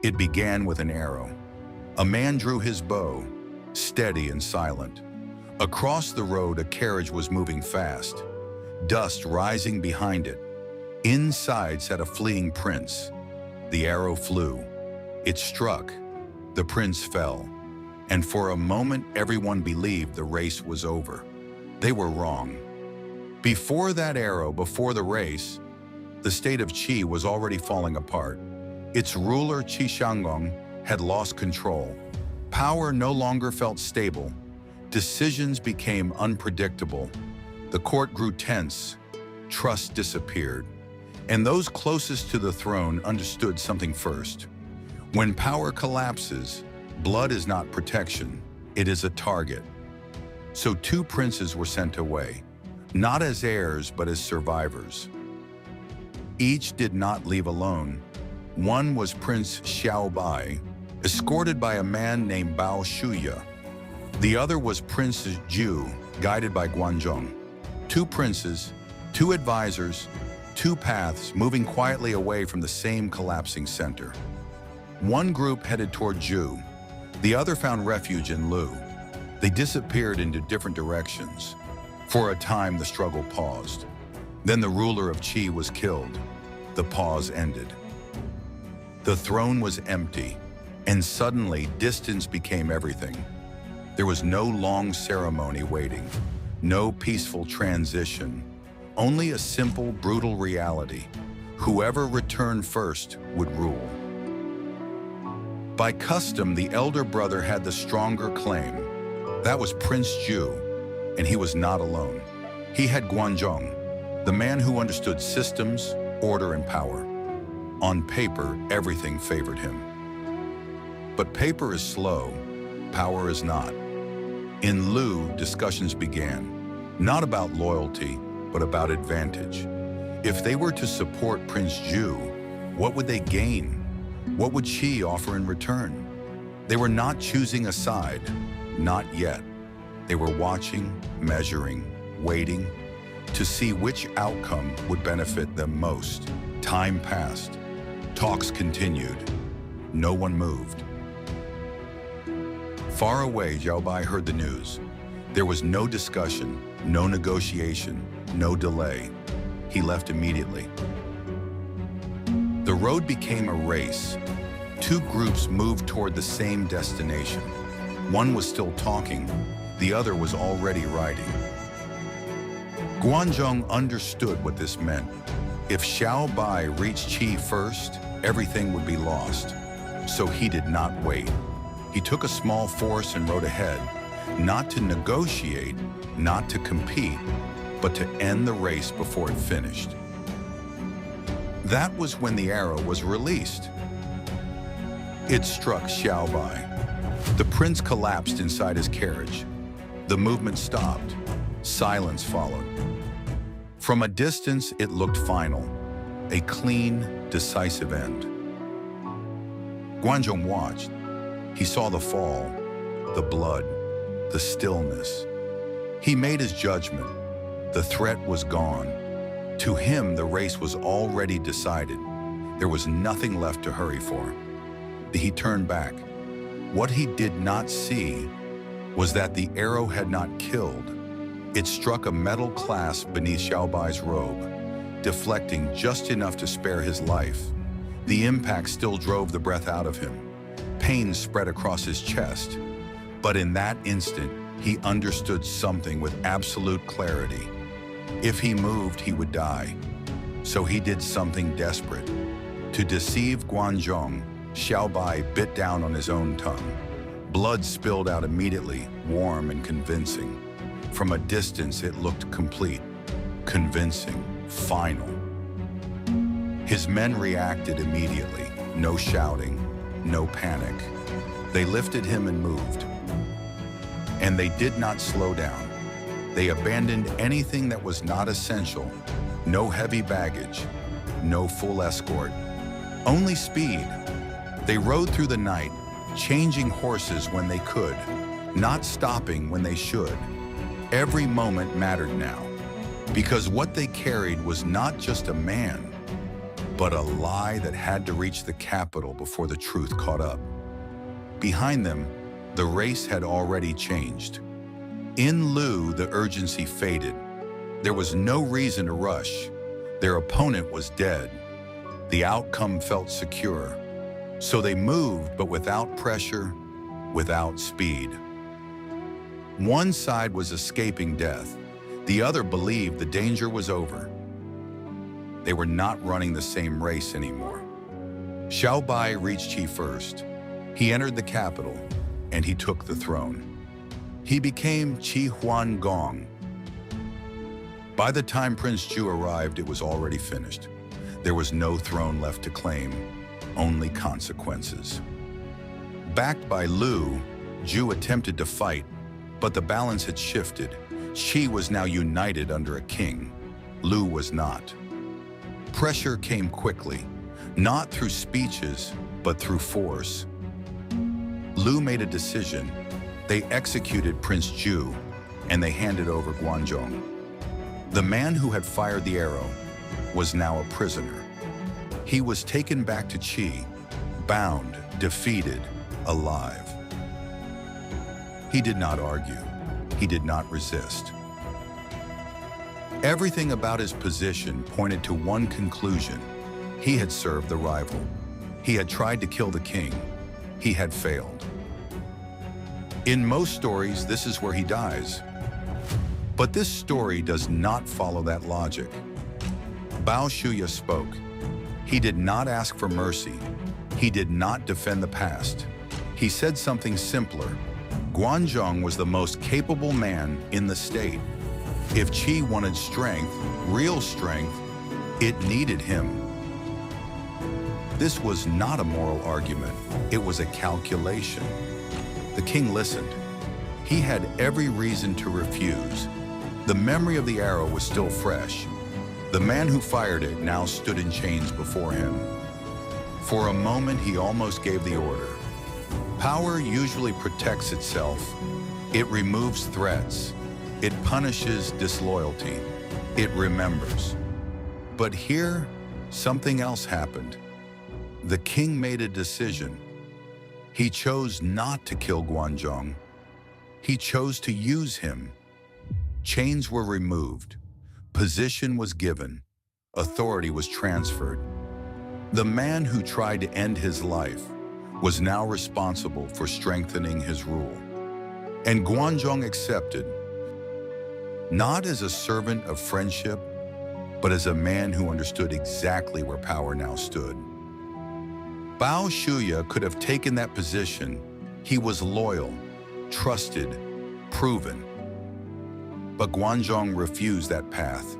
It began with an arrow. A man drew his bow, steady and silent. Across the road, a carriage was moving fast, dust rising behind it. Inside sat a fleeing prince. The arrow flew. It struck. The prince fell. And for a moment, everyone believed the race was over. They were wrong. Before that arrow, before the race, the state of Qi was already falling apart. Its ruler, Qi Shanggong, had lost control. Power no longer felt stable. Decisions became unpredictable. The court grew tense. Trust disappeared. And those closest to the throne understood something first. When power collapses, blood is not protection, it is a target. So 2 princes were sent away, not as heirs but as survivors. Each did not leave alone. One was Prince Xiaobai, escorted by a man named Bao Shuya. The other was Prince Zhu, guided by Guanzhong. 2 princes, 2 advisors, 2 paths moving quietly away from the same collapsing center. One group headed toward Zhu. The other found refuge in Lu. They disappeared into different directions. For a time, the struggle paused. Then the ruler of Qi was killed. The pause ended. The throne was empty, and suddenly distance became everything. There was no long ceremony waiting, no peaceful transition, only a simple, brutal reality. Whoever returned first would rule. By custom, the elder brother had the stronger claim. That was Prince Zhu, and he was not alone. He had Guanzhong, the man who understood systems, order, and power. On paper, everything favored him. But paper is slow, power is not. In Lu, discussions began, not about loyalty, but about advantage. If they were to support Prince Zhu, what would they gain? What would Qi offer in return? They were not choosing a side, not yet. They were watching, measuring, waiting to see which outcome would benefit them most. Time passed. Talks continued. No one moved. Far away, Xiaobai heard the news. There was no discussion, no negotiation, no delay. He left immediately. The road became a race. 2 groups moved toward the same destination. One was still talking, the other was already riding. Guanzhong understood what this meant. If Xiaobai reached Qi first, everything would be lost. So he did not wait. He took a small force and rode ahead, not to negotiate, not to compete, but to end the race before it finished. That was when the arrow was released. It struck Xiaobai. The prince collapsed inside his carriage. The movement stopped. Silence followed. From a distance, it looked final, a clean, decisive end. Guanzhong watched. He saw the fall, the blood, the stillness. He made his judgment. The threat was gone. To him, the race was already decided. There was nothing left to hurry for. He turned back. What he did not see was that the arrow had not killed. It struck a metal clasp beneath Xiaobai's robe, deflecting just enough to spare his life. The impact still drove the breath out of him. Pain spread across his chest. But in that instant, he understood something with absolute clarity. If he moved, he would die. So he did something desperate. To deceive Guanzhong, Xiaobai bit down on his own tongue. Blood spilled out immediately, warm and convincing. From a distance, it looked complete, convincing, final. His men reacted immediately. No shouting, no panic. They lifted him and moved. And they did not slow down. They abandoned anything that was not essential. No heavy baggage, no full escort, only speed. They rode through the night, changing horses when they could, not stopping when they should. Every moment mattered now, because what they carried was not just a man, but a lie that had to reach the capital before the truth caught up. Behind them, the race had already changed. In Lu, the urgency faded. There was no reason to rush. Their opponent was dead. The outcome felt secure. So they moved, but without pressure, without speed. One side was escaping death. The other believed the danger was over. They were not running the same race anymore. Xiao Bai reached Qi first. He entered the capital, and he took the throne. He became Qi Huan Gong. By the time Prince Ju arrived, it was already finished. There was no throne left to claim, only consequences. Backed by Lu, Ju attempted to fight, but the balance had shifted. Qi was now united under a king. Lu was not. Pressure came quickly, not through speeches, but through force. Lu made a decision. They executed Prince Ju, and they handed over Guanzhong. The man who had fired the arrow was now a prisoner. He was taken back to Qi, bound, defeated, alive. He did not argue. He did not resist. Everything about his position pointed to one conclusion. He had served the rival. He had tried to kill the king. He had failed. In most stories, this is where he dies. But this story does not follow that logic. Bao Shuya spoke. He did not ask for mercy. He did not defend the past. He said something simpler. Guanzhong was the most capable man in the state. If Qi wanted strength, real strength, it needed him. This was not a moral argument. It was a calculation. The king listened. He had every reason to refuse. The memory of the arrow was still fresh. The man who fired it now stood in chains before him. For a moment, he almost gave the order. Power usually protects itself. It removes threats. It punishes disloyalty. It remembers. But here, something else happened. The king made a decision. He chose not to kill Guanzhong. He chose to use him. Chains were removed. Position was given. Authority was transferred. The man who tried to end his life was now responsible for strengthening his rule. And Guanzhong accepted, not as a servant of friendship, but as a man who understood exactly where power now stood. Bao Shuya could have taken that position. He was loyal, trusted, proven. But Guanzhong refused that path,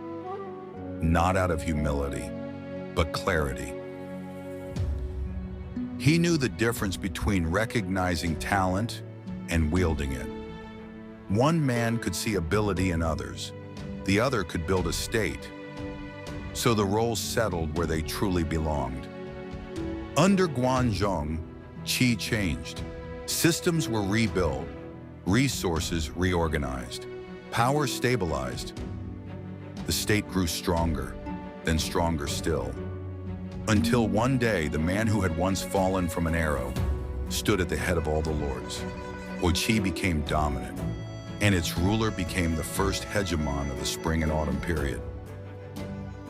not out of humility, but clarity. He knew the difference between recognizing talent and wielding it. One man could see ability in others. The other could build a state. So the roles settled where they truly belonged. Under Guanzhong, Qi changed. Systems were rebuilt, resources reorganized, power stabilized. The state grew stronger, then stronger still. Until one day, the man who had once fallen from an arrow stood at the head of all the lords. Qi became dominant, and its ruler became the first hegemon of the spring and autumn period.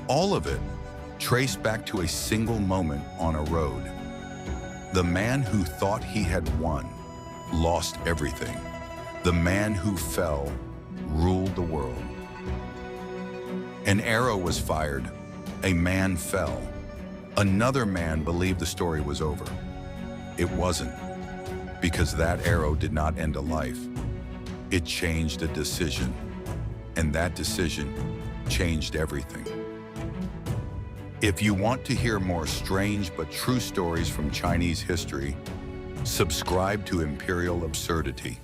All of it traced back to a single moment on a road. The man who thought he had won lost everything. The man who fell ruled the world. An arrow was fired. A man fell. Another man believed the story was over. It wasn't, because that arrow did not end a life. It changed a decision, and that decision changed everything. If you want to hear more strange but true stories from Chinese history, subscribe to Imperial Absurdity.